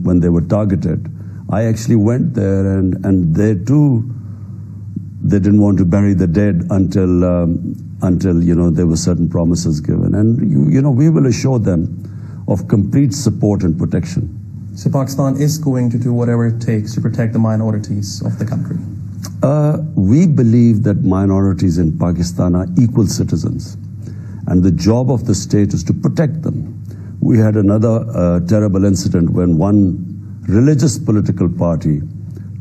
when they were targeted, I actually went there, and they too, they didn't want to bury the dead until there were certain promises given. And we will assure them of complete support and protection. So Pakistan is going to do whatever it takes to protect the minorities of the country? We believe that minorities in Pakistan are equal citizens, and the job of the state is to protect them. We had another terrible incident when one religious political party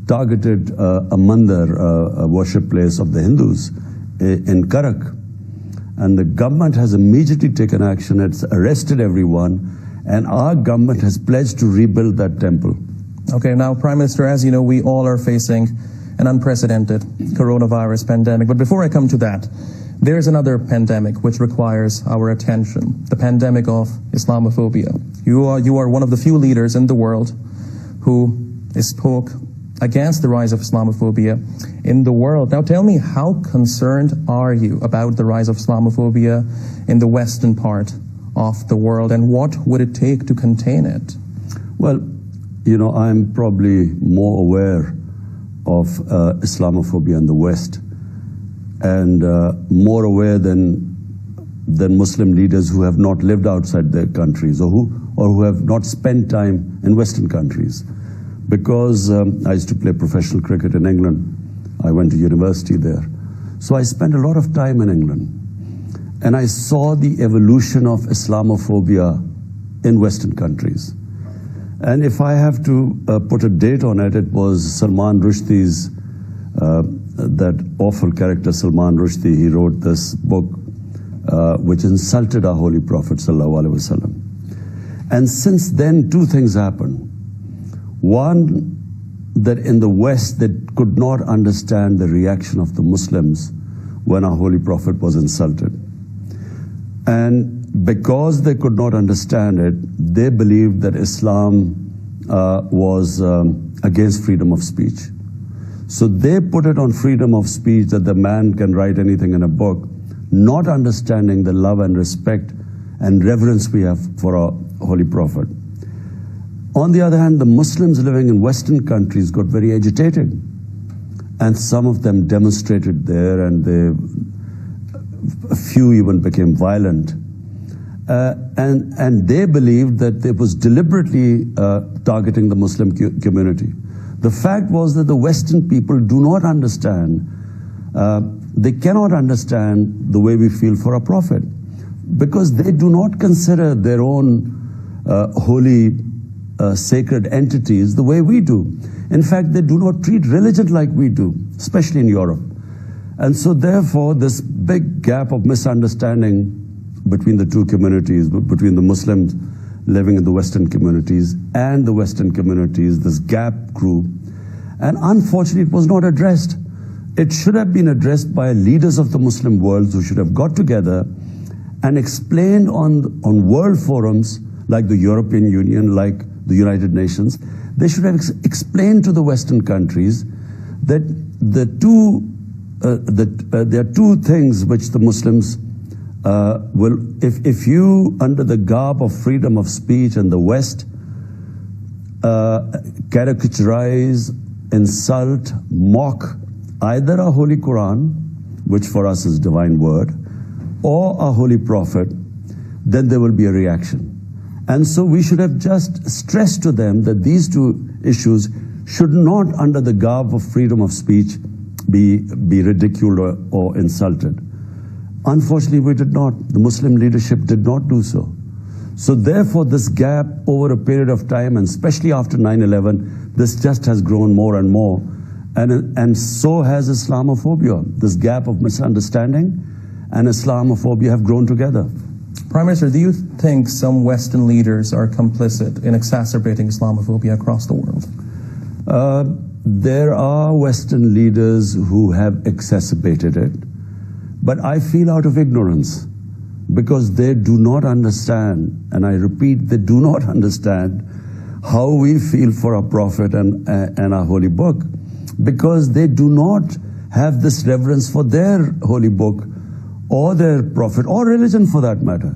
targeted a mandir, a worship place of the Hindus in Karak. And the government has immediately taken action. It's arrested everyone, and our government has pledged to rebuild that temple. Okay, now Prime Minister, as you know, we all are facing an unprecedented coronavirus pandemic. But before I come to that, there's another pandemic which requires our attention, the pandemic of Islamophobia. You are one of the few leaders in the world who spoke against the rise of Islamophobia in the world. Now tell me, how concerned are you about the rise of Islamophobia in the western part of the world, and what would it take to contain it? Well, I'm probably more aware of Islamophobia in the West, and more aware than Muslim leaders who have not lived outside their countries, or who have not spent time in Western countries. Because I used to play professional cricket in England. I went to university there. So I spent a lot of time in England. And I saw the evolution of Islamophobia in Western countries. And if I have to put a date on it, it was Salman Rushdie's, that awful character Salman Rushdie. He wrote this book which insulted our Holy Prophet ﷺ. And since then, two things happened. One, that in the West they could not understand the reaction of the Muslims when our Holy Prophet was insulted. And because they could not understand it, they believed that Islam was against freedom of speech. So they put it on freedom of speech, that the man can write anything in a book, not understanding the love and respect and reverence we have for our Holy Prophet. On the other hand, the Muslims living in Western countries got very agitated, and some of them demonstrated there, and a few even became violent. And they believed that it was deliberately targeting the Muslim community. The fact was that the Western people do not understand, they cannot understand the way we feel for our Prophet, because they do not consider their own holy sacred entities the way we do. In fact, they do not treat religion like we do, especially in Europe. And so therefore, this big gap of misunderstanding between the two communities, between the Muslims living in the Western communities and the Western communities, this gap grew. And unfortunately, it was not addressed. It should have been addressed by leaders of the Muslim world, who should have got together and explained on world forums like the European Union, like the United Nations. They should have explained to the Western countries that there are two things which the Muslims will, if you, under the garb of freedom of speech in the West, caricaturize, insult, mock either our Holy Quran, which for us is divine word, or our Holy Prophet, then there will be a reaction. And so we should have just stressed to them that these two issues should not, under the garb of freedom of speech, be ridiculed or insulted. Unfortunately, we did not. The Muslim leadership did not do so. So therefore, this gap over a period of time, and especially after 9/11, this just has grown more and more. And so has Islamophobia. This gap of misunderstanding and Islamophobia have grown together. Prime Minister, do you think some Western leaders are complicit in exacerbating Islamophobia across the world? There are Western leaders who have exacerbated it, but I feel out of ignorance, because they do not understand, and I repeat, they do not understand how we feel for our Prophet and our holy book, because they do not have this reverence for their holy book or their Prophet, or religion for that matter.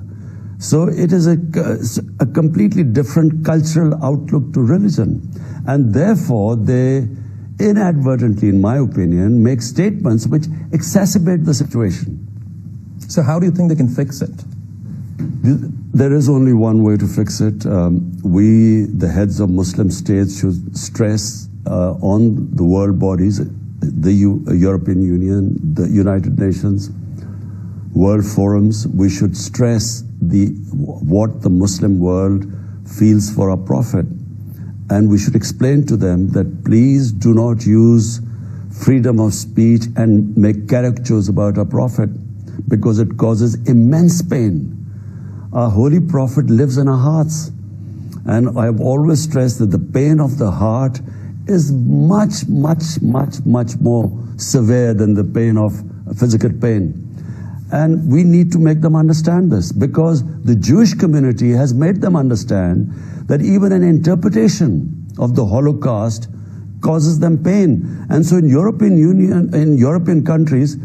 So it is a completely different cultural outlook to religion. And therefore, they inadvertently, in my opinion, make statements which exacerbate the situation. So how do you think they can fix it? There is only one way to fix it. We, the heads of Muslim states, should stress on the world bodies, the European Union, the United Nations, world forums. We should stress what the Muslim world feels for our Prophet. And we should explain to them that please do not use freedom of speech and make caricatures about our Prophet, because it causes immense pain. Our Holy Prophet lives in our hearts. And I have always stressed that the pain of the heart is much, much, much, much more severe than the pain of physical pain. And we need to make them understand this, because the Jewish community has made them understand that even an interpretation of the Holocaust causes them pain. And so in European Union, in European countries,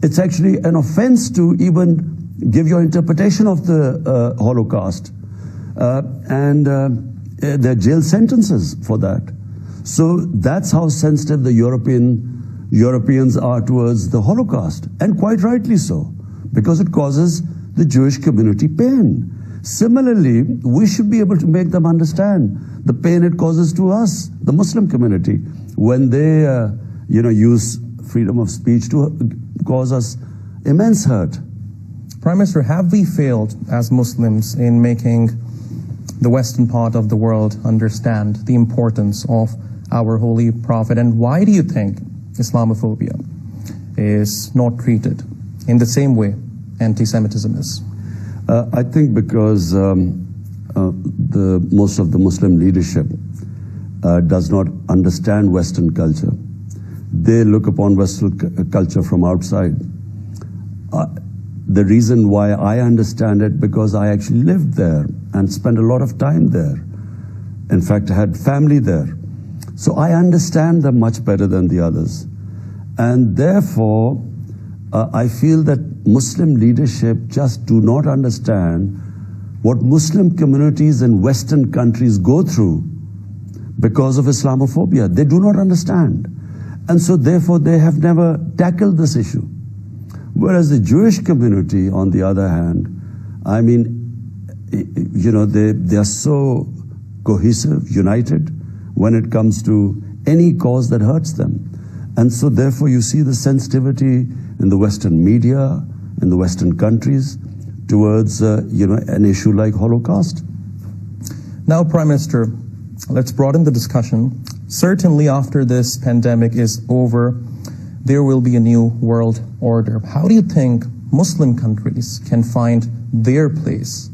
it's actually an offense to even give your interpretation of the Holocaust. There are jail sentences for that. So that's how sensitive the Europeans are towards the Holocaust, and quite rightly so, because it causes the Jewish community pain. Similarly, we should be able to make them understand the pain it causes to us, the Muslim community, when they use freedom of speech to cause us immense hurt. Prime Minister, have we failed as Muslims in making the Western part of the world understand the importance of our Holy Prophet? And why do you think Islamophobia is not treated in the same way anti-Semitism is? I think because most of the Muslim leadership does not understand Western culture. They look upon Western culture from outside. The reason why I understand it, because I actually lived there and spent a lot of time there. In fact, I had family there. So I understand them much better than the others. And therefore, I feel that Muslim leadership just do not understand what Muslim communities in Western countries go through because of Islamophobia. They do not understand. And so therefore, they have never tackled this issue. Whereas the Jewish community, on the other hand, I mean, they are so cohesive, united, when it comes to any cause that hurts them. And so therefore you see the sensitivity in the Western media, in the Western countries, towards an issue like Holocaust. Now, Prime Minister, let's broaden the discussion. Certainly after this pandemic is over, there will be a new world order. How do you think Muslim countries can find their place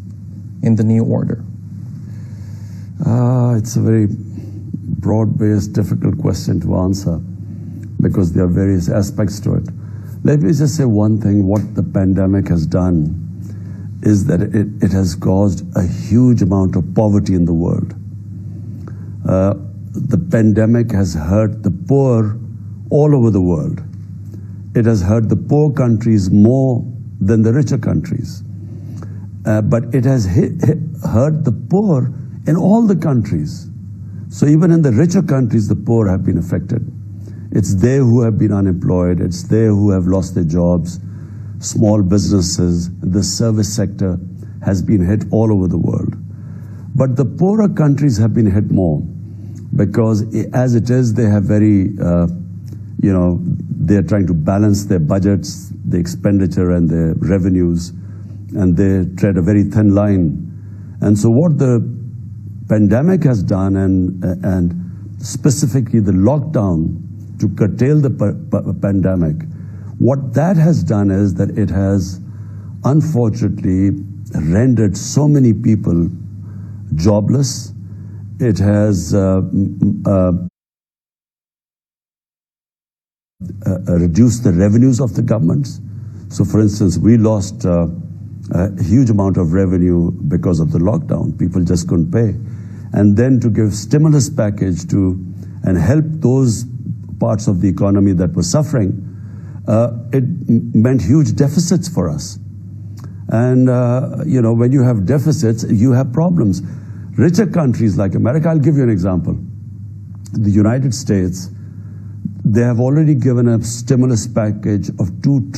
in the new order? It's a very broad-based, difficult question to answer, because there are various aspects to it. Let me just say one thing. What the pandemic has done is that it has caused a huge amount of poverty in the world. The pandemic has hurt the poor all over the world. It has hurt the poor countries more than the richer countries. But it has hurt the poor in all the countries. So even in the richer countries, the poor have been affected. It's they who have been unemployed. It's they who have lost their jobs. Small businesses, the service sector has been hit all over the world. But the poorer countries have been hit more, because as it is, they have they're trying to balance their budgets, the expenditure and their revenues, and they tread a very thin line. And so what the pandemic has done, and specifically the lockdown to curtail the pandemic, what that has done is that it has unfortunately rendered so many people jobless. It has reduced the revenues of the governments. So for instance, we lost a huge amount of revenue because of the lockdown. People just couldn't pay. And then to give stimulus package and help those parts of the economy that were suffering, it meant huge deficits for us. And, when you have deficits, you have problems. Richer countries like America, I'll give you an example. The United States, they have already given a stimulus package of $2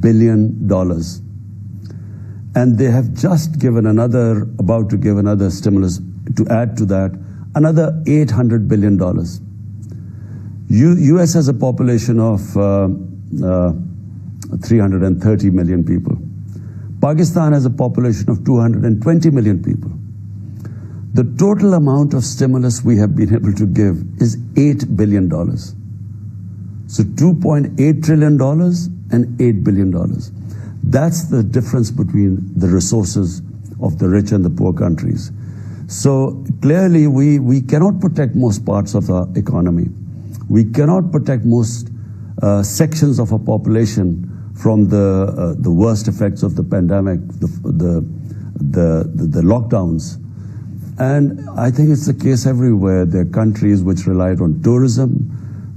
billion. And they have just given about to give another stimulus, to add to that, another $800 billion. US has a population of 330 million people. Pakistan has a population of 220 million people. The total amount of stimulus we have been able to give is $8 billion. So $2.8 trillion and $8 billion. That's the difference between the resources of the rich and the poor countries. So clearly we cannot protect most parts of our economy. We cannot protect most sections of our population from the worst effects of the pandemic, the lockdowns. And I think it's the case everywhere. There are countries which relied on tourism.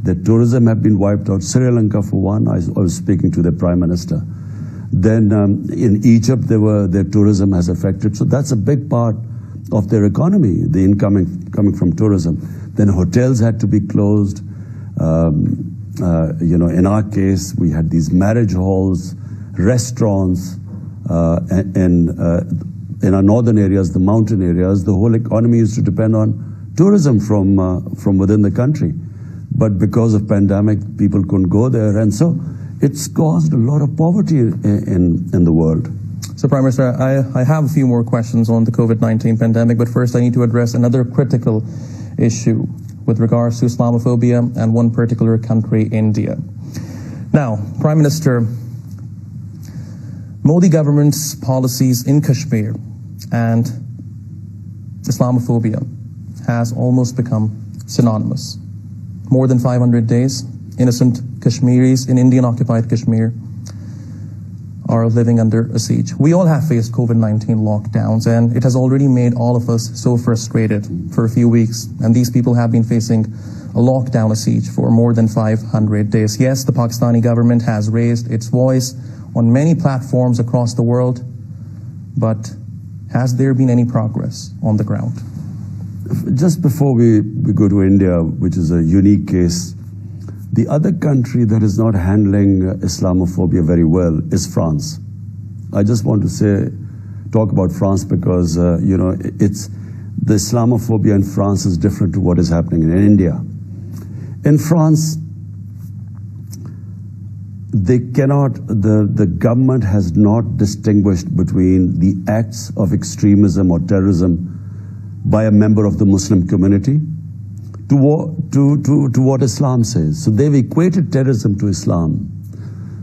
The tourism have been wiped out. Sri Lanka, for one, I was speaking to the Prime Minister. Then in Egypt, their tourism has affected. So that's a big part of their economy, the income coming from tourism. Then hotels had to be closed. In our case, we had these marriage halls, restaurants, in our northern areas, the mountain areas, the whole economy used to depend on tourism from within the country. But because of pandemic, people couldn't go there. And so it's caused a lot of poverty in the world. So, Prime Minister, I have a few more questions on the COVID-19 pandemic, but first I need to address another critical issue with regards to Islamophobia and one particular country, India. Now, Prime Minister, Modi government's policies in Kashmir and Islamophobia has almost become synonymous. More than 500 days, innocent Kashmiris in Indian-occupied Kashmir are living under a siege. We all have faced COVID-19 lockdowns, and it has already made all of us so frustrated for a few weeks. And these people have been facing a lockdown, a siege, for more than 500 days. Yes, the Pakistani government has raised its voice on many platforms across the world, but has there been any progress on the ground? Just before we go to India, which is a unique case, the other country that is not handling Islamophobia very well is France. I just want to talk about France because, the Islamophobia in France is different to what is happening in India. In France, the government has not distinguished between the acts of extremism or terrorism by a member of the Muslim community to what Islam says. So they've equated terrorism to Islam.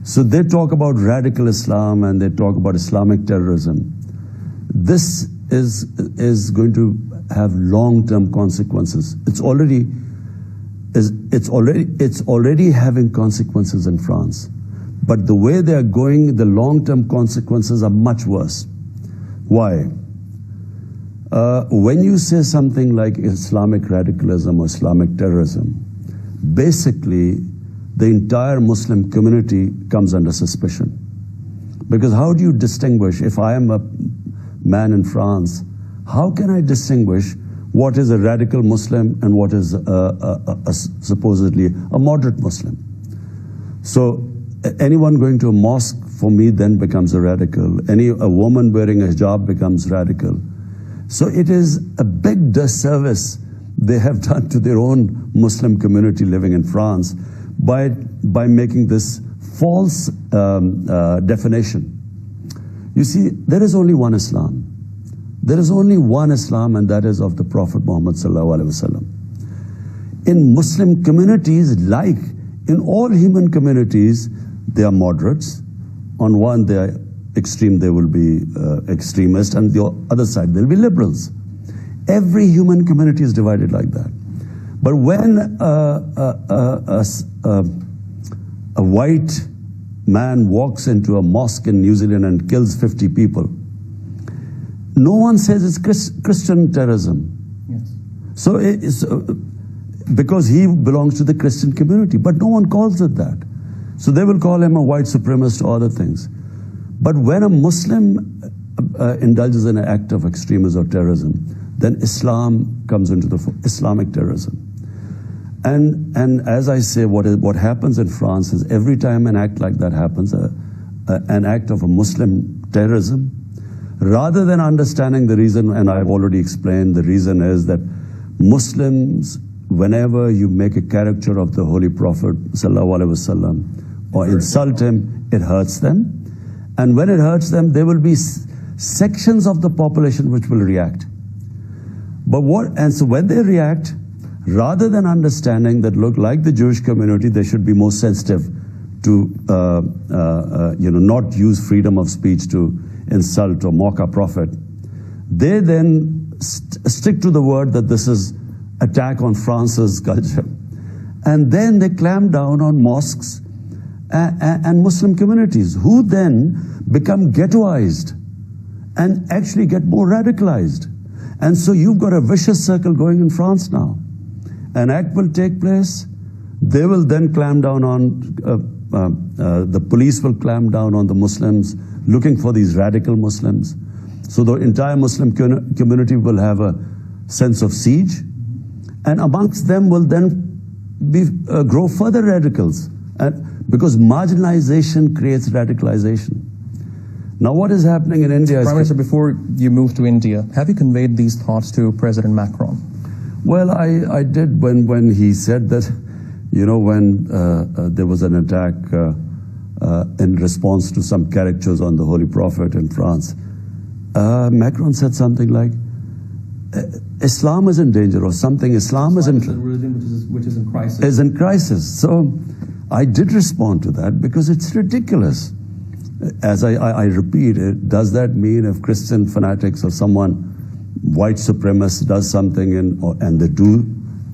So they talk about radical Islam and they talk about Islamic terrorism. This is going to have long-term consequences. It's already having consequences in France. But the way they are going, the long-term consequences are much worse. Why? When you say something like Islamic radicalism or Islamic terrorism, basically the entire Muslim community comes under suspicion. Because how do you distinguish, if I am a man in France, how can I distinguish what is a radical Muslim and what is supposedly a moderate Muslim? So anyone going to a mosque for me then becomes a radical. A woman wearing a hijab becomes radical. So it is a big disservice they have done to their own Muslim community living in France by making this false definition. You see, there is only one Islam. There is only one Islam, and that is of the Prophet Muhammad sallallahu alaihi wasallam. In Muslim communities, like in all human communities, they are moderates. On one, they are extreme, they will be extremists, and the other side, they'll be liberals. Every human community is divided like that. But when a white man walks into a mosque in New Zealand and kills 50 people, no one says it's Christian terrorism. Yes. So because he belongs to the Christian community, but no one calls it that. So they will call him a white supremacist or other things. But when a Muslim indulges in an act of extremism or terrorism, then Islam comes into the Islamic terrorism. And as I say, what happens in France is every time an act like that happens, an act of a Muslim terrorism, rather than understanding the reason, and I've already explained, the reason is that Muslims, whenever you make a caricature of the Holy Prophet ﷺ, or insult him, it hurts them. And when it hurts them, there will be sections of the population which will react. And so when they react, rather than understanding that, look, like the Jewish community, they should be more sensitive to, not use freedom of speech to insult or mock our prophet, they then stick to the word that this is attack on France's culture. And then they clamp down on mosques and Muslim communities, who then become ghettoized and actually get more radicalized. And so you've got a vicious circle going in France now. An act will take place, they will then clamp down on, the police will clamp down on the Muslims, looking for these radical Muslims. So the entire Muslim community will have a sense of siege, and amongst them will then grow further radicals, because marginalization creates radicalization. Now what is happening in India is... Prime Minister, before you move to India, have you conveyed these thoughts to President Macron? Well, I did when he said that, when there was an attack in response to some caricatures on the Holy Prophet in France, Macron said something like, Islam is in danger or something. Islam is in which is in crisis. Is in crisis. So I did respond to that because it's ridiculous. As I repeat, does that mean if Christian fanatics or someone white supremacist does something and they do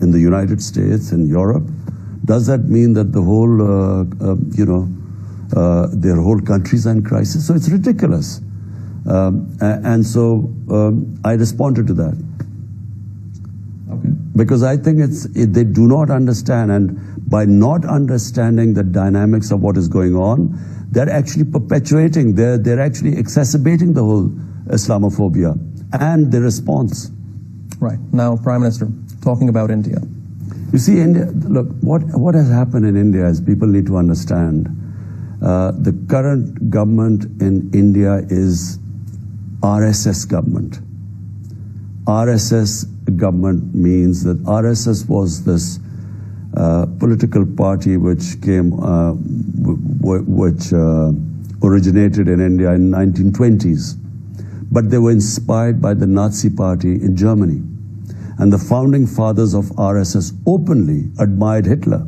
in the United States, in Europe, does that mean that the whole, their whole countries are in crisis? So it's ridiculous. And so I responded to that. Okay. Because I think they do not understand, and by not understanding the dynamics of what is going on, they're actually perpetuating, they're actually exacerbating the whole Islamophobia and the response. Right. Now, Prime Minister, talking about India. You see, India, look, what has happened in India is people need to understand the current government in India is RSS government. RSS government means that RSS was this political party which came, which originated in India in 1920s. But they were inspired by the Nazi party in Germany. And the founding fathers of RSS openly admired Hitler.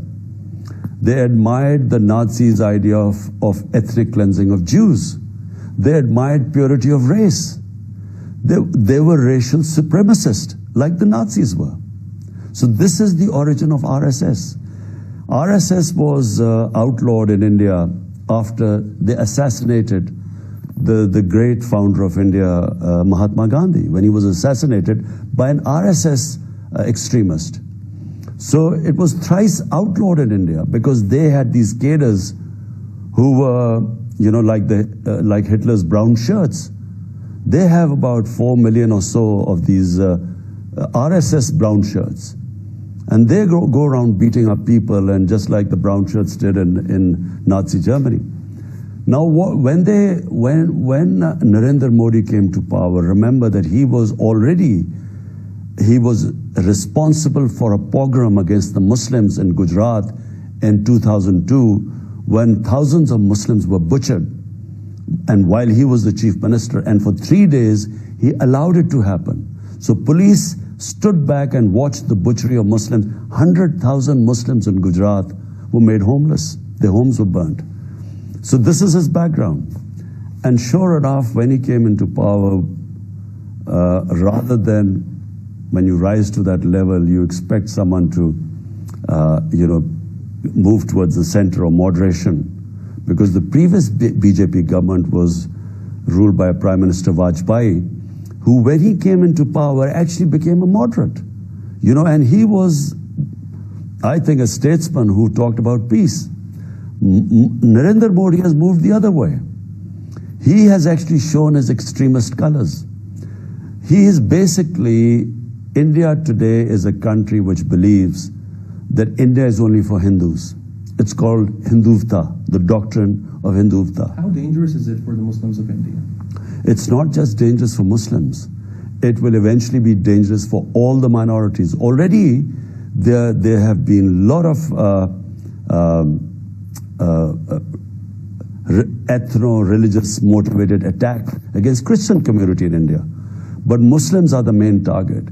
They admired the Nazis' idea of ethnic cleansing of Jews. They admired purity of race. They were racial supremacists, like the Nazis were. So this is the origin of RSS. RSS was outlawed in India after they assassinated the great founder of India, Mahatma Gandhi, when he was assassinated by an RSS extremist. So it was thrice outlawed in India because they had these cadres who were, like Hitler's brown shirts. They have about 4 million or so of these RSS brown shirts. And they go around beating up people, and just like the brown shirts did in Nazi Germany. Now, when Narendra Modi came to power, remember that he was responsible for a pogrom against the Muslims in Gujarat in 2002, when thousands of Muslims were butchered. And while he was the chief minister, and for 3 days, he allowed it to happen. So police stood back and watched the butchery of Muslims. 100,000 Muslims in Gujarat were made homeless. Their homes were burnt. So this is his background. And sure enough, when he came into power, rather than when you rise to that level, you expect someone to, move towards the center or moderation. Because the previous BJP government was ruled by Prime Minister Vajpayee, who, when he came into power, actually became a moderate. And he was, I think, a statesman who talked about peace. Narendra Modi has moved the other way. He has actually shown his extremist colors. He is basically, India today is a country which believes that India is only for Hindus. It's called Hindutva, the doctrine of Hindutva. How dangerous is it for the Muslims of India? It's not just dangerous for Muslims. It will eventually be dangerous for all the minorities. Already, there have been a lot of ethno-religious motivated attacks against Christian community in India. But Muslims are the main target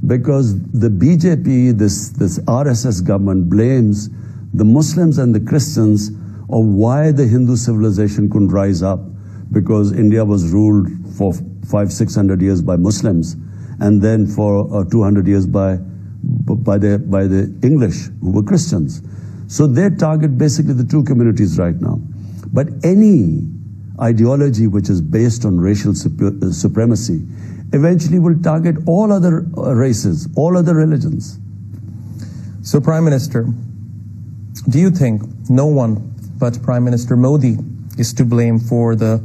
because the BJP, this RSS government blames the Muslims and the Christians of why the Hindu civilization couldn't rise up, because India was ruled for 500-600 years by Muslims, and then for 200 years by the English, who were Christians. So they target basically the two communities right now. But any ideology which is based on racial supremacy eventually will target all other races, all other religions. So, Prime Minister, do you think no one but Prime Minister Modi is to blame for the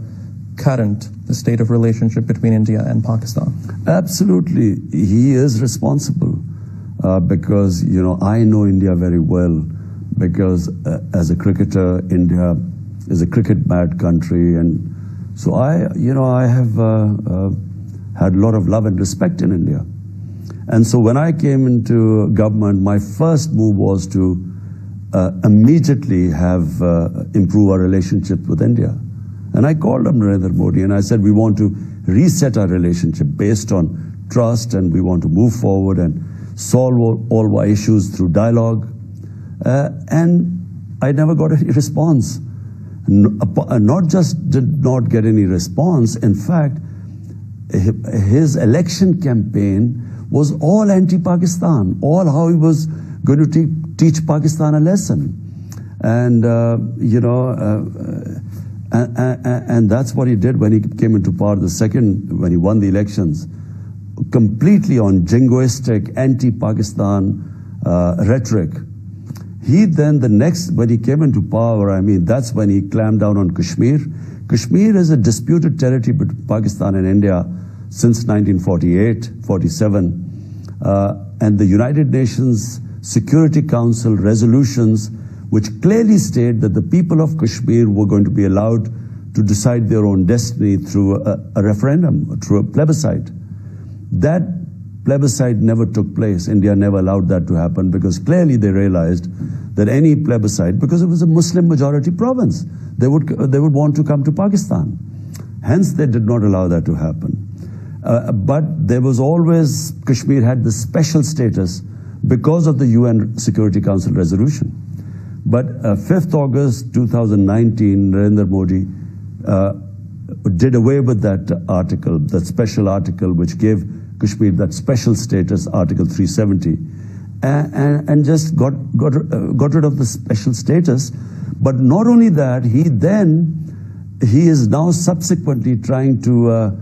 state of relationship between India and Pakistan? Absolutely. He is responsible because, you know, I know India very well because as a cricketer, India is a cricket-mad country. And so I have had a lot of love and respect in India. And so when I came into government, my first move was to immediately improve our relationship with India. And I called up Narendra Modi and I said, we want to reset our relationship based on trust, and we want to move forward and solve all our issues through dialogue. And I never got any response. Not just did not get any response, in fact, his election campaign was all anti-Pakistan, all how he was going to teach Pakistan a lesson. And, and that's what he did when he came into power when he won the elections, completely on jingoistic, anti-Pakistan rhetoric. He then, when he came into power, I mean, that's when he clamped down on Kashmir. Kashmir is a disputed territory between Pakistan and India since 1948, 47. And the United Nations Security Council resolutions, which clearly state that the people of Kashmir were going to be allowed to decide their own destiny through a referendum, through a plebiscite. That plebiscite never took place. India never allowed that to happen because clearly they realized that any plebiscite, because it was a Muslim majority province, they would want to come to Pakistan. Hence, they did not allow that to happen. But there was always, Kashmir had this special status because of the UN Security Council resolution. But 5th August 2019, Narendra Modi did away with that article, that special article which gave Kashmir that special status, Article 370, and just got rid of the special status. But not only that, he is now subsequently trying to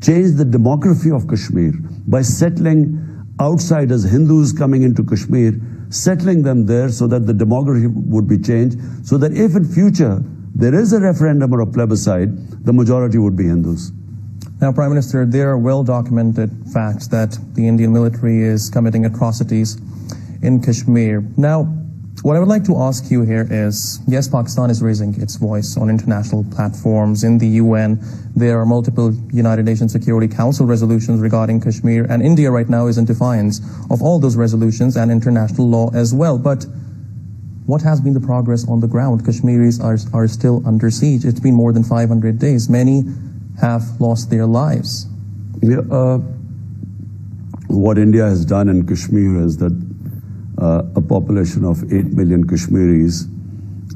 change the demography of Kashmir by settling outsiders, Hindus coming into Kashmir, settling them there so that the demography would be changed, so that if in future there is a referendum or a plebiscite, the majority would be Hindus. Now, Prime Minister, there are well-documented facts that the Indian military is committing atrocities in Kashmir. Now, what I would like to ask you here is, yes, Pakistan is raising its voice on international platforms in the UN. There are multiple United Nations Security Council resolutions regarding Kashmir, and India right now is in defiance of all those resolutions and international law as well. But what has been the progress on the ground? Kashmiris are still under siege. It's been more than 500 days. Many have lost their lives. Yeah, what India has done in Kashmir is that a population of 8 million Kashmiris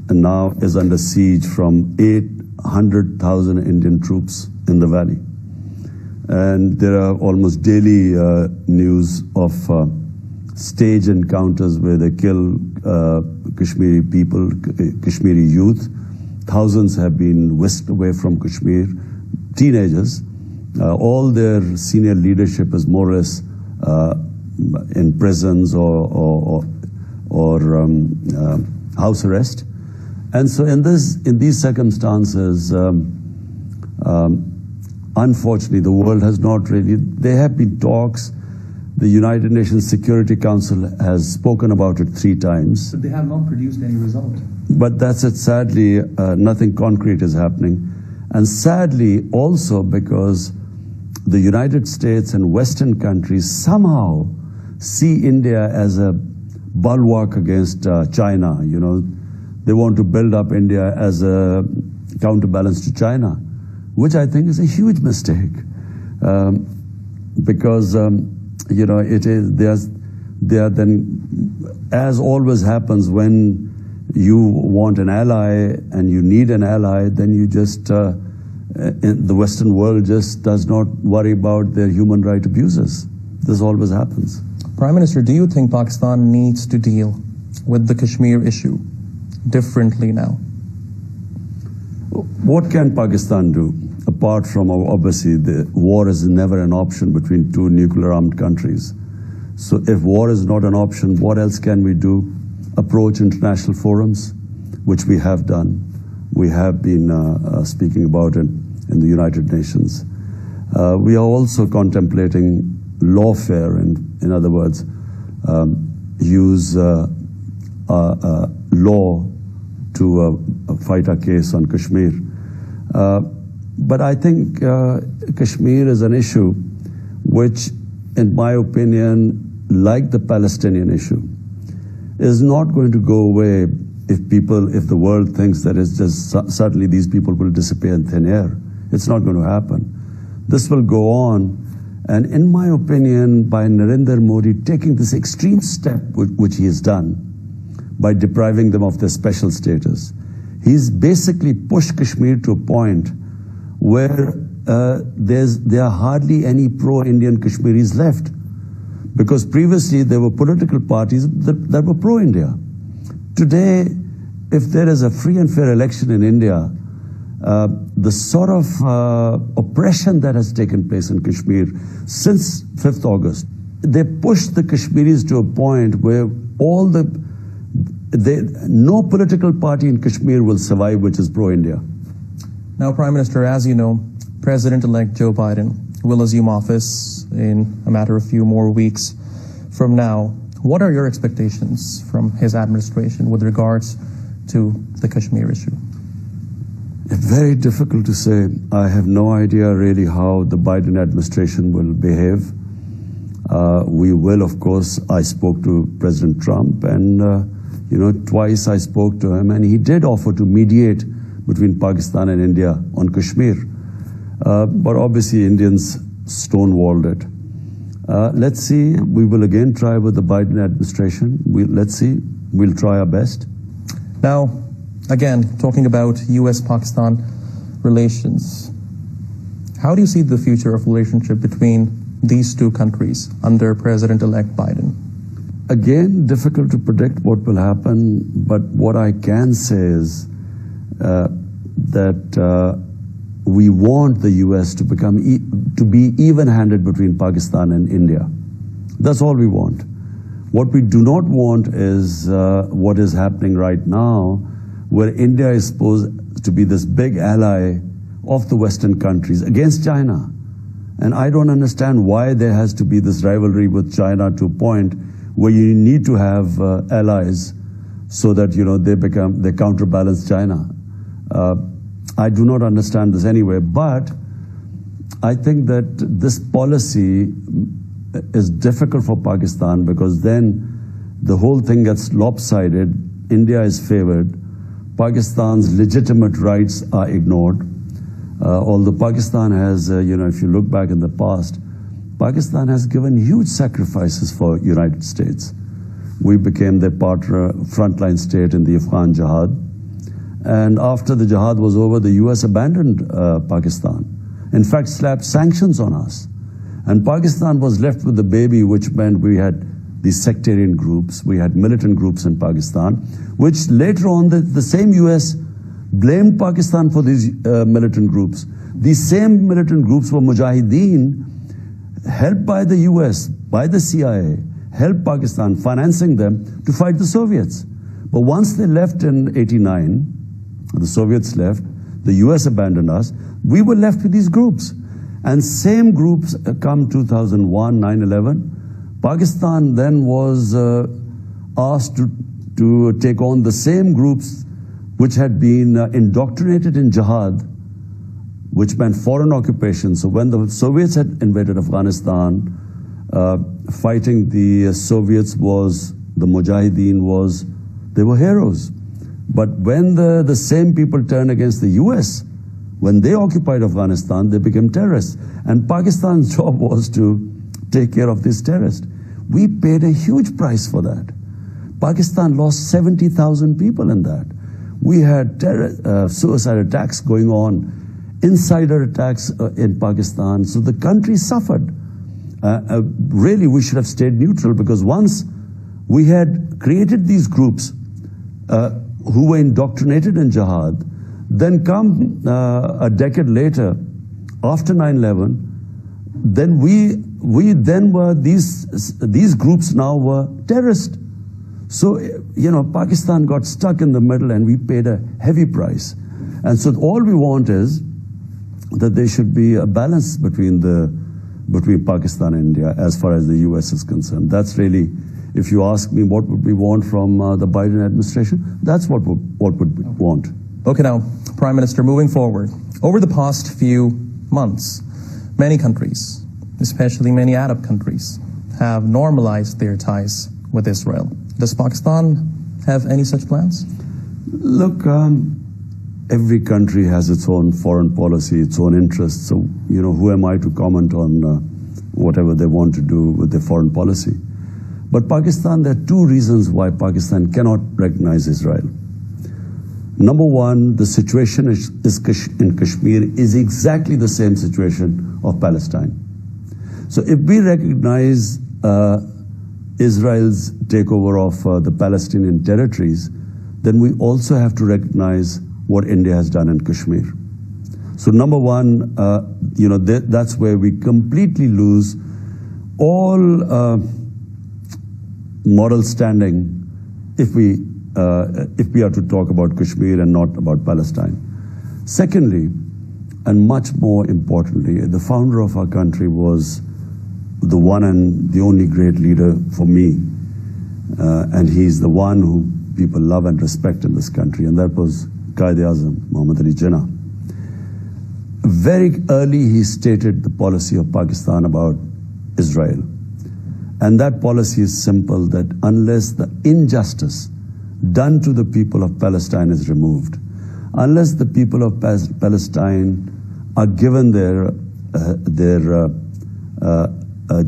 now is under siege from 800,000 Indian troops in the valley. And there are almost daily news of stage encounters where they kill Kashmiri people, Kashmiri youth. Thousands have been whisked away from Kashmir, teenagers. All their senior leadership is more or less in prisons or house arrest. And so in these circumstances, unfortunately, the world has not really, there have been talks. The United Nations Security Council has spoken about it 3 times. But they have not produced any result. But that's it. Sadly, nothing concrete is happening. And sadly, also because the United States and Western countries somehow see India as a bulwark against China. You know, they want to build up India as a counterbalance to China, which I think is a huge mistake, because you know, it is they are then, as always happens when you want an ally and you need an ally, then you just the Western world just does not worry about their human right abuses. This always happens. Prime Minister, do you think Pakistan needs to deal with the Kashmir issue differently now? What can Pakistan do? Apart from, obviously, the war is never an option between 2 nuclear-armed countries. So if war is not an option, what else can we do? Approach international forums, which we have done. We have been speaking about it in the United Nations. We are also contemplating lawfare, in other words, use law to fight a case on Kashmir. But I think Kashmir is an issue which, in my opinion, like the Palestinian issue, is not going to go away if the world thinks that it's just suddenly these people will disappear in thin air. It's not going to happen. This will go on. And in my opinion, by Narendra Modi taking this extreme step, which he has done, by depriving them of their special status, he's basically pushed Kashmir to a point where there are hardly any pro-Indian Kashmiris left. Because previously there were political parties that were pro-India. Today, if there is a free and fair election in India, the sort of oppression that has taken place in Kashmir since 5th August, they pushed the Kashmiris to a point where no political party in Kashmir will survive which is pro-India. Now, Prime Minister, as you know, President-elect Joe Biden will assume office in a matter of few more weeks from now. What are your expectations from his administration with regards to the Kashmir issue? Very difficult to say. I have no idea really how the Biden administration will behave. We will, of course, I spoke to President Trump, and twice I spoke to him, and he did offer to mediate between Pakistan and India on Kashmir. But obviously Indians stonewalled it. Let's see, we will again try with the Biden administration. Let's see, we'll try our best. Now, again, talking about US-Pakistan relations, how do you see the future of relationship between these 2 countries under President-elect Biden? Again, difficult to predict what will happen, but what I can say is that we want the US to be even-handed between Pakistan and India. That's all we want. What we do not want is what is happening right now, where India is supposed to be this big ally of the Western countries against China. And I don't understand why there has to be this rivalry with China to a point where you need to have allies so that they counterbalance China. I do not understand this anyway, but I think that this policy is difficult for Pakistan because then the whole thing gets lopsided. India is favored. Pakistan's legitimate rights are ignored. Although Pakistan has, if you look back in the past, Pakistan has given huge sacrifices for United States. We became their partner, frontline state in the Afghan jihad. And after the jihad was over, the US abandoned Pakistan. In fact, slapped sanctions on us. And Pakistan was left with the baby, which meant we had these sectarian groups, we had militant groups in Pakistan, which later on the same US blamed Pakistan for these militant groups. These same militant groups were Mujahideen, helped by the US, by the CIA, helped Pakistan, financing them to fight the Soviets. But once they left in '89, the Soviets left, the US abandoned us, we were left with these groups. And same groups come 2001, 9/11. Pakistan then was asked to take on the same groups which had been indoctrinated in jihad, which meant foreign occupation. So when the Soviets had invaded Afghanistan, fighting the Soviets was, the Mujahideen was, they were heroes. But when the same people turned against the US, when they occupied Afghanistan, they became terrorists. And Pakistan's job was to take care of these terrorists. We paid a huge price for that. Pakistan lost 70,000 people in that. We had suicide attacks going on, insider attacks in Pakistan. So the country suffered. Really, we should have stayed neutral, because once we had created these groups who were indoctrinated in jihad, then come a decade later, after 9/11, then we then were, these groups now were terrorists. So, you know, Pakistan got stuck in the middle and we paid a heavy price. And so all we want is that there should be a balance between Pakistan and India as far as the US is concerned. That's really, if you ask me what would we want from the Biden administration, that's what would we want. Okay, now, Prime Minister, moving forward, over the past few months, many countries, especially many Arab countries, have normalized their ties with Israel. Does Pakistan have any such plans? Look, every country has its own foreign policy, its own interests. So, you know, who am I to comment on whatever they want to do with their foreign policy? But Pakistan, there are two reasons why Pakistan cannot recognize Israel. Number one, the situation in Kashmir is exactly the same situation of Palestine. So if we recognize Israel's takeover of the Palestinian territories, then we also have to recognize what India has done in Kashmir. So number one, you know, that's where we completely lose all moral standing if we are to talk about Kashmir and not about Palestine. Secondly, and much more importantly, the founder of our country was the one and the only great leader for me. And he's the one who people love and respect in this country, and that was Quaid-e-Azam, Muhammad Ali Jinnah. Very early he stated the policy of Pakistan about Israel. And that policy is simple, that unless the injustice done to the people of Palestine is removed, unless the people of Palestine are given their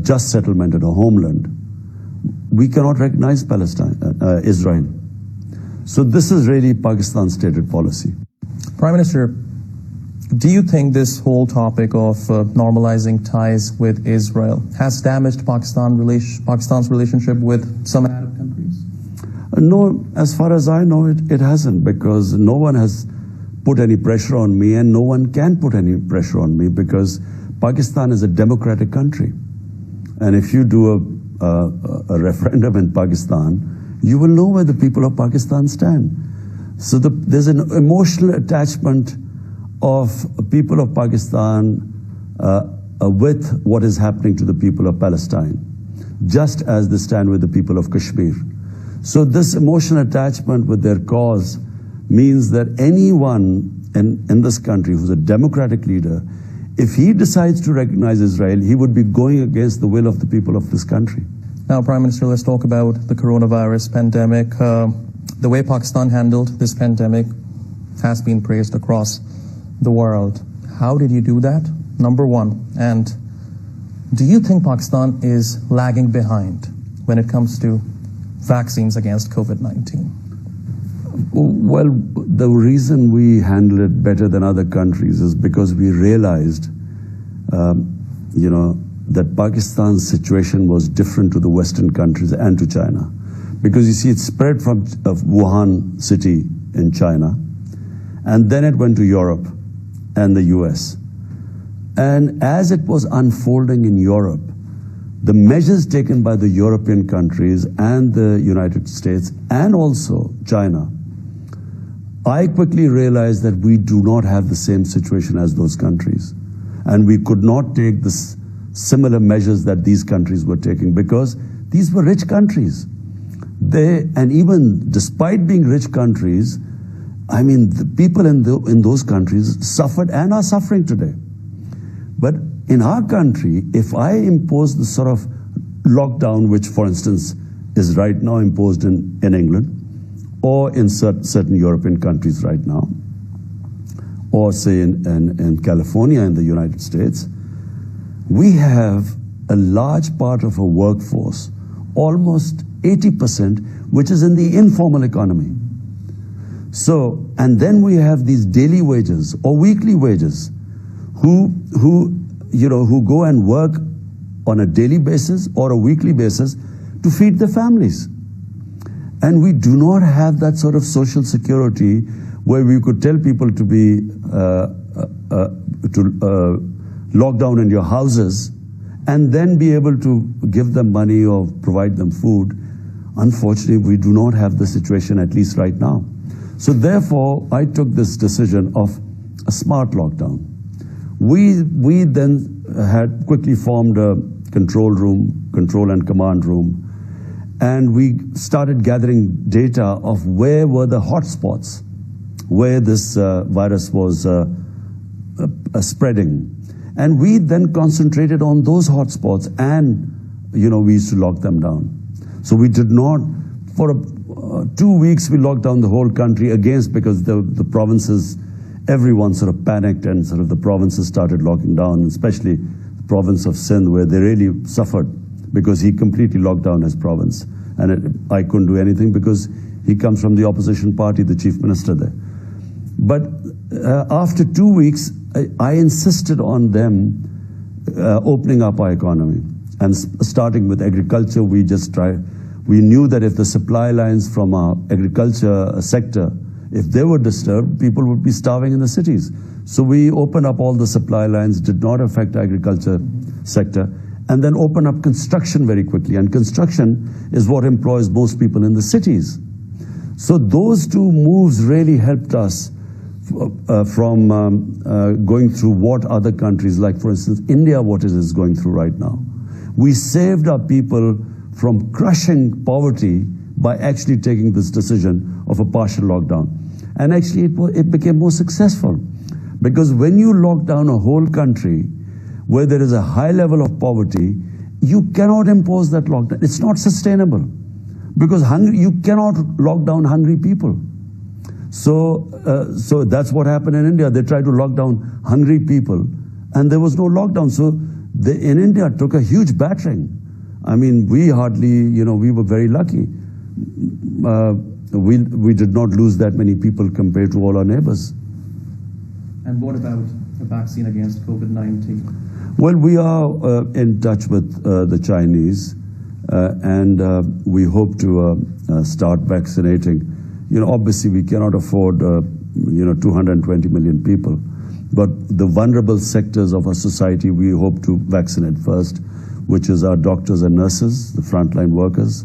just settlement and a homeland, we cannot recognize Israel. So this is really Pakistan's stated policy. Prime Minister, do you think this whole topic of normalizing ties with Israel has damaged Pakistan's relationship with some Arab countries? No, as far as I know, it hasn't, because no one has put any pressure on me, and no one can put any pressure on me, because Pakistan is a democratic country. And if you do a referendum in Pakistan, you will know where the people of Pakistan stand. So there's an emotional attachment of people of Pakistan with what is happening to the people of Palestine, just as they stand with the people of Kashmir. So this emotional attachment with their cause means that anyone in this country who's a democratic leader, if he decides to recognize Israel, he would be going against the will of the people of this country. Now, Prime Minister, let's talk about the coronavirus pandemic. The way Pakistan handled this pandemic has been praised across the world. How did you do that? Number one. And do you think Pakistan is lagging behind when it comes to vaccines against COVID-19? Well, the reason we handled it better than other countries is because we realized, you know, that Pakistan's situation was different to the Western countries and to China. Because you see, it spread from Wuhan city in China, and then it went to Europe and the US. And as it was unfolding in Europe, the measures taken by the European countries and the United States and also China I quickly realized that we do not have the same situation as those countries. And we could not take the similar measures that these countries were taking, because these were rich countries. And even despite being rich countries, I mean, the people in those countries suffered and are suffering today. But in our country, if I impose the sort of lockdown, which for instance is right now imposed in England, or in certain European countries right now, or say in California in the United States, we have a large part of a workforce, almost 80%, which is in the informal economy. So, and then we have these daily wages or weekly wages who go and work on a daily basis or a weekly basis to feed their families. And we do not have that sort of social security where we could tell people to be lock down in your houses and then be able to give them money or provide them food. Unfortunately, we do not have the situation, at least right now. So therefore, I took this decision of a smart lockdown. We then had quickly formed a control and command room, and we started gathering data of where were the hotspots, where this virus was spreading. And we then concentrated on those hotspots, and we used to lock them down. So we did not, for 2 weeks we locked down the whole country because the provinces, everyone sort of panicked, and sort of the provinces started locking down, especially the province of Sindh, where they really suffered because he completely locked down his province. And I couldn't do anything because he comes from the opposition party, the chief minister there. But after 2 weeks, I insisted on them opening up our economy. And starting with agriculture, we knew that if the supply lines from our agriculture sector, if they were disturbed, people would be starving in the cities. So we opened up all the supply lines, did not affect agriculture sector, and then opened up construction very quickly. And construction is what employs most people in the cities. So those two moves really helped us from going through what other countries, like for instance, India, what it is going through right now. We saved our people from crushing poverty by actually taking this decision of a partial lockdown. And actually it became more successful, because when you lock down a whole country where there is a high level of poverty, you cannot impose that lockdown. It's not sustainable, because you cannot lock down hungry people. So that's what happened in India. They tried to lock down hungry people, and there was no lockdown. So in India took a huge battering. I mean, we hardly, we were very lucky. We did not lose that many people compared to all our neighbors. And what about a vaccine against COVID-19? Well, we are in touch with the Chinese, and we hope to start vaccinating. Obviously we cannot afford, 220 million people, but the vulnerable sectors of our society we hope to vaccinate first, which is our doctors and nurses, the frontline workers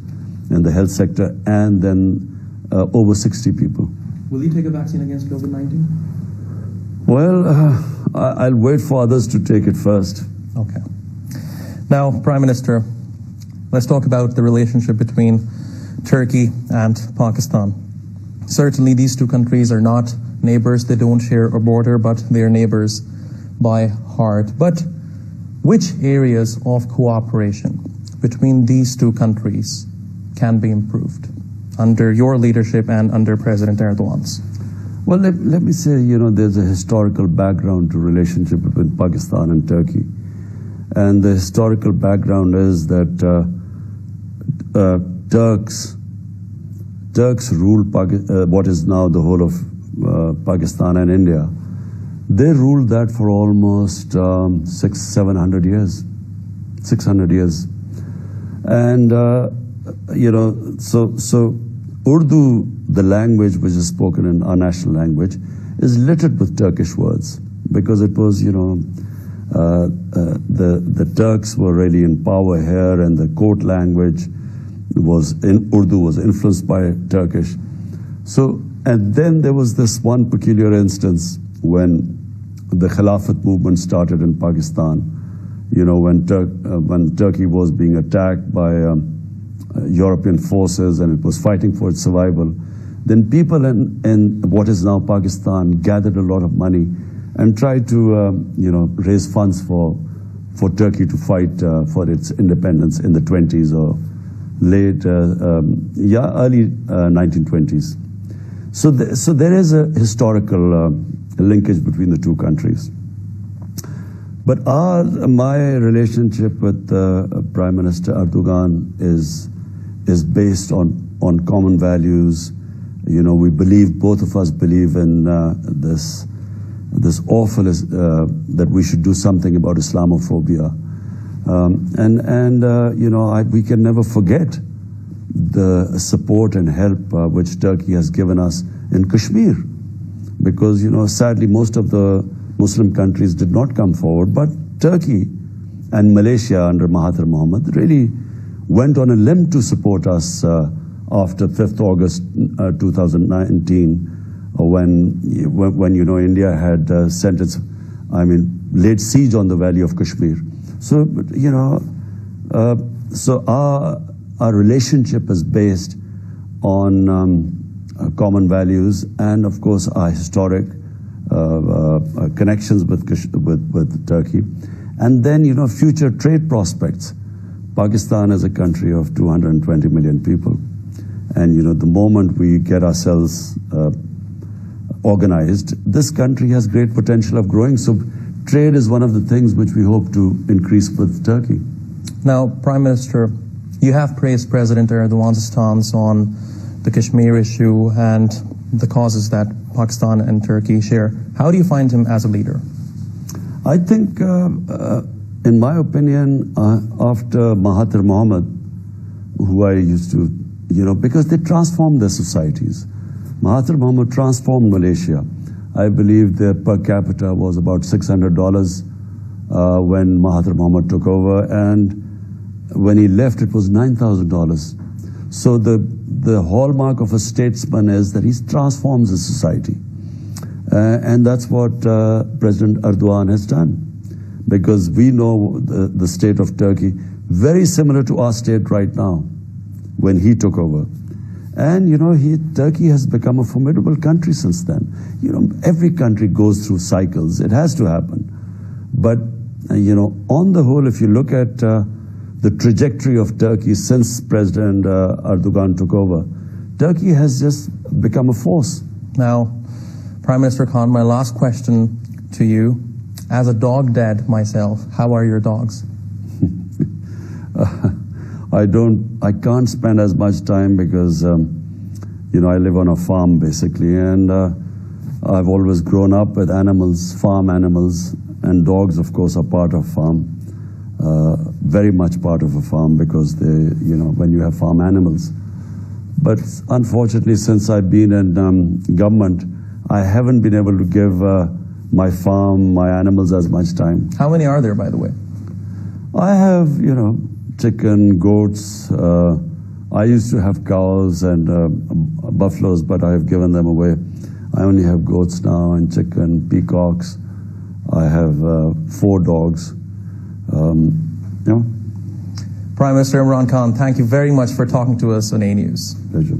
in the health sector, and then over 60 people. Will you take a vaccine against COVID-19? Well, I'll wait for others to take it first. Okay. Now, Prime Minister, let's talk about the relationship between Turkey and Pakistan. Certainly these two countries are not neighbors, they don't share a border, but they are neighbors by heart. But which areas of cooperation between these two countries can be improved under your leadership and under President Erdogan's? Well, let me say, there's a historical background to relationship between Pakistan and Turkey. And the historical background is that Turks ruled what is now the whole of Pakistan and India. They ruled that for almost 600 years. And, so Urdu, the language which is spoken in our national language, is littered with Turkish words, because it was, the Turks were really in power here, and the court language Urdu was influenced by Turkish. So And then there was this one peculiar instance when the Khilafat movement started in Pakistan, when Turkey was being attacked by European forces and it was fighting for its survival. Then people in what is now Pakistan gathered a lot of money and tried to raise funds for Turkey to fight for its independence in the 20s or early 1920s. So there is a historical linkage between the two countries. But my relationship with Prime Minister Erdogan is based on common values. We believe, both of us believe in this awful that we should do something about Islamophobia, we can never forget the support and help which Turkey has given us in Kashmir, because sadly most of the Muslim countries did not come forward, but Turkey and Malaysia under Mahathir Mohamad really went on a limb to support us after 5th August 2019, when India had laid siege on the valley of Kashmir. So so our relationship is based on common values and, of course, our historic connections with Turkey, and then future trade prospects. Pakistan is a country of 220 million people, and the moment we get ourselves organized, this country has great potential of growing. So trade is one of the things which we hope to increase with Turkey. Now, Prime Minister, you have praised President Erdogan's stance on the Kashmir issue and the causes that Pakistan and Turkey share. How do you find him as a leader? I think, in my opinion, after Mahathir Mohamad, who I used to, because they transformed their societies. Mahathir Mohamad transformed Malaysia. I believe their per capita was about $600 when Mahathir Mohamad took over, and when he left it was $9,000. So the hallmark of a statesman is that he transforms a society. And that's what President Erdogan has done. Because we know the state of Turkey, very similar to our state right now, when he took over. And, Turkey has become a formidable country since then. Every country goes through cycles. It has to happen. But, on the whole, if you look at the trajectory of Turkey since President Erdogan took over, Turkey has just become a force. Now, Prime Minister Khan, my last question to you. As a dog dad myself, how are your dogs? I can't spend as much time because, I live on a farm basically, and I've always grown up with animals, farm animals, and dogs, of course, are part of farm, very much part of a farm, because they, when you have farm animals. But unfortunately, since I've been in government, I haven't been able to give my farm, my animals as much time. How many are there, by the way? I have, chicken, goats. I used to have cows and buffaloes, but I have given them away. I only have goats now and chicken, peacocks. I have 4 dogs. Prime Minister Imran Khan, thank you very much for talking to us on A News. Pleasure.